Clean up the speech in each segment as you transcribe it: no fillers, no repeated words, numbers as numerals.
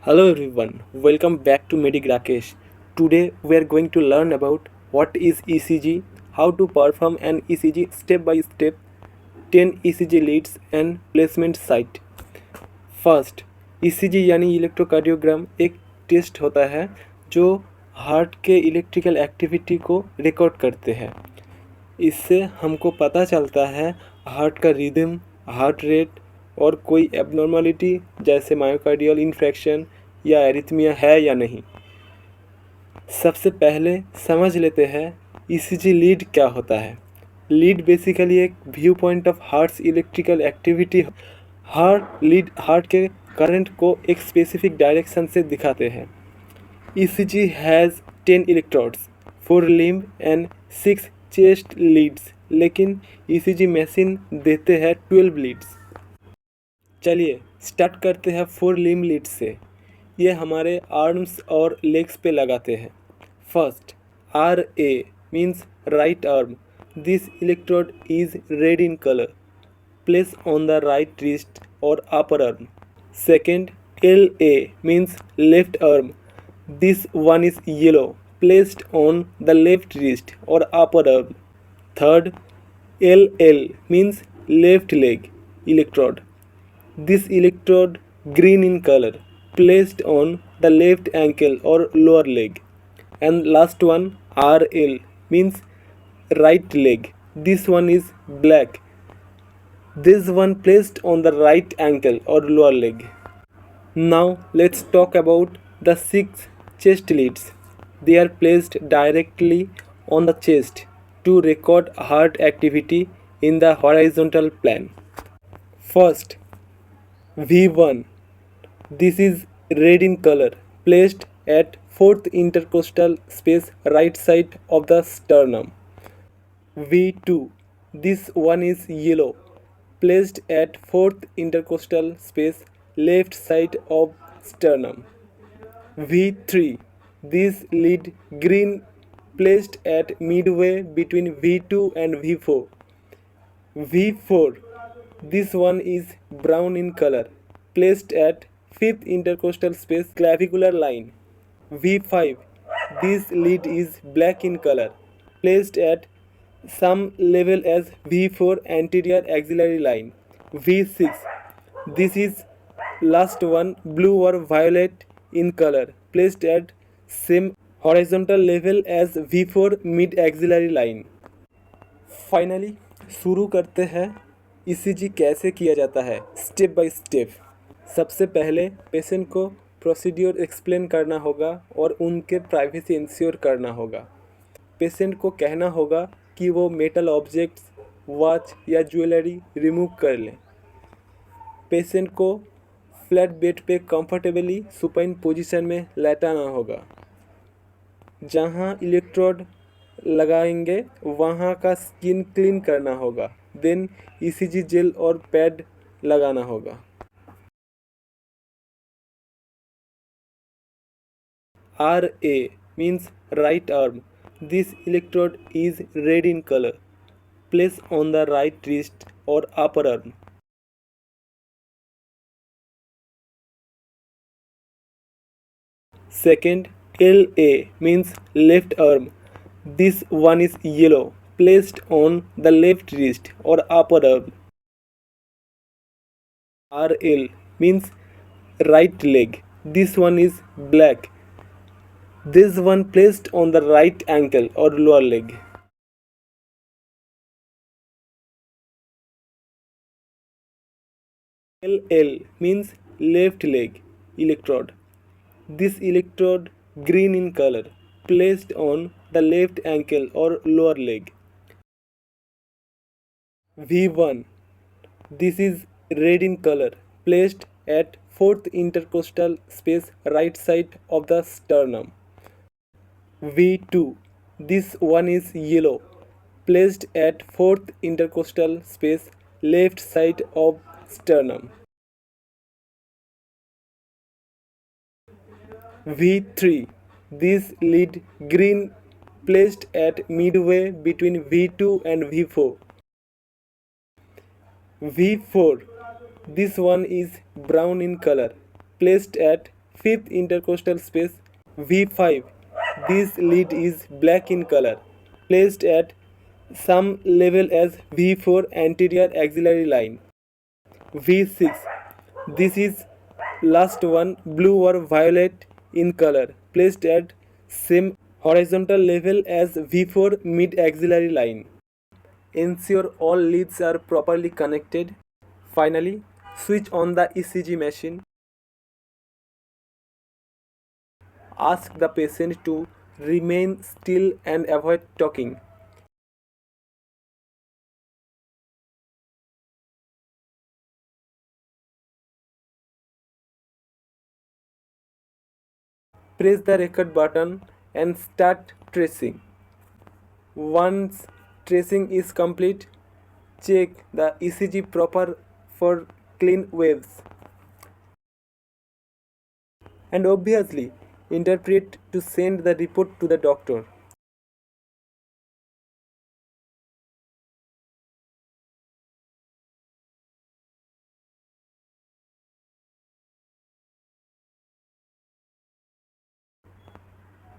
Hello everyone, welcome back to Medic Rakesh. Today we are going to learn about what is ECG, how to perform an ECG step by step, 10 ECG leads and placement site. First ECG यानी electrocardiogram एक test होता है जो heart के electrical activity को record करते हैं। इससे हमको पता चलता है हार्ट का रिदम, हार्ट रेट और कोई एबनॉर्मलिटी जैसे मायोकार्डियल इन्फेक्शन या एरिथमिया है या नहीं। सबसे पहले समझ लेते हैं ईसीजी लीड क्या होता है। लीड बेसिकली एक view point of hearts electrical activity. Heart के करंट को एक स्पेसिफिक डायरेक्शन से दिखाते हैं। ECG has 10 electrodes, 4 limb and 6 chest leads, लेकिन ECG मशीन देते हैं 12 लीड्स। चलिए स्टार्ट करते हैं 4 लिम्ब लीड से। ये हमारे आर्म्स और लेग्स पे लगाते हैं। First RA means right arm. This electrode is red in colour, place on the right wrist और upper arm. Second LA means left arm. This one is yellow, placed on the left wrist और upper arm. Third LL means left leg electrode. This electrode green in color, placed on the left ankle or lower leg. And last one RL means right leg. This one is black. This one placed on the right ankle or lower leg. Now let's talk about the 6 chest leads. They are placed directly on the chest to record heart activity in the horizontal plane. First, V1. This is red in color, placed at 4th intercostal space right side of the sternum. V2. This one is yellow, placed at 4th intercostal space left side of sternum. V3. This lead green, placed at midway between V2 and V4. V4. This one is brown in color, placed at 5th intercostal space clavicular line. V5. This lead is black in color, placed at some level as V4 anterior axillary line. V6. This is last one, blue or violet in color, placed at same horizontal level as V4 mid axillary line. Finally शुरू करते हैं ECG कैसे किया जाता है step by step. सबसे पहले patient को प्रोसीड्योर एक्सप्लेन करना होगा और उनके प्राइवेसी इंश्योर करना होगा। पेशेंट को कहना होगा कि वो मेटल ऑब्जेक्ट्स, वॉच या ज्वेलरी रिमूव कर लें। पेशेंट को फ्लैट बेड पे कंफर्टेबली सुपाइन पोजीशन में लेटाना होगा। जहाँ इलेक्ट्रोड लगाएंगे वहाँ का स्किन क्लीन करना होगा। देन ECG जेल और पैड लगाना होगा। RA means right arm. This electrode is red in color. Place on the right wrist or upper arm. Second LA means left arm. This one is yellow, placed on the left wrist or upper arm. RL means right leg. This one is black. This one placed on the right ankle or lower leg. LL means left leg electrode. This electrode green in color, placed on the left ankle or lower leg. V1. This is red in color, placed at 4th intercostal space right side of the sternum. V2. This one is yellow, placed at 4th intercostal space left side of sternum. V3. This lead green, placed at midway between V2 and V4. V4. This one is brown in color, placed at fifth intercostal space V5. This lead is black in color, placed at some level as V4 anterior axillary line. V6. This is last one, blue or violet in color, placed at same horizontal level as V4 mid axillary line. Ensure all leads are properly connected. Finally, switch on the ECG machine. Ask the patient to remain still and avoid talking. Press the record button and start tracing. Once tracing is complete, check the ECG proper for clean waves. And obviously, interpret to send the report to the doctor.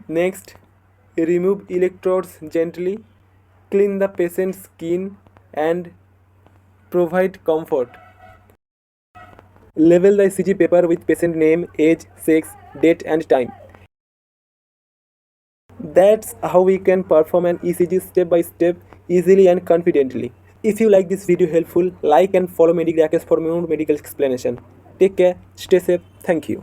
Next, remove electrodes gently, clean the patient's skin and provide comfort. Label the ECG paper with patient name, age, sex, date and time. That's how we can perform an ECG step by step easily and confidently. If you like this video helpful, like and follow Medic Rakesh for more medical explanation. Take care, stay safe, thank you.